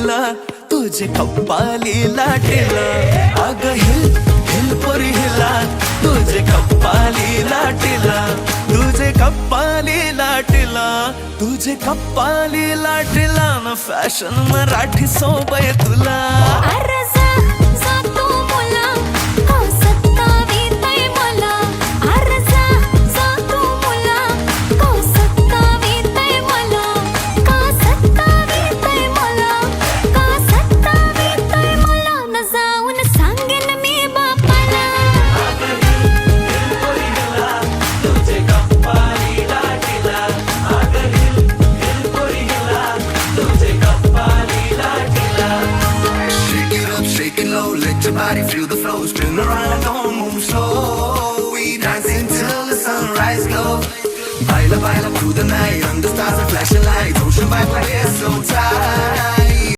लाटेला तुझे कप्पाली लाटेला अग हिल हिल पोरी हिला तुझे कप्पाली लाटेला तुझे कप्पाली लाटेला तुझे कप्पाली लाटेला ना फॅशन मराठी सोबय तुला अरे जा तू मुला का सत्तावीतय मला अरे जा तू मुला का सत्तावीतय मला का सत्तावीतय मला का सत्तावीतय मला न जाऊन सांगेन मी बापाला तुझे कप्पाली लाटेला अग हिल हिल पोरी हिला तुझे कप्पाली लाटेला Shake it up, shake it low, let your body feel the flow. Spin around, don't move slow. We dancing till the sunrise glow. Baila, baila through the night, under stars and flashing lights. Ocean vibe, my hair so tight.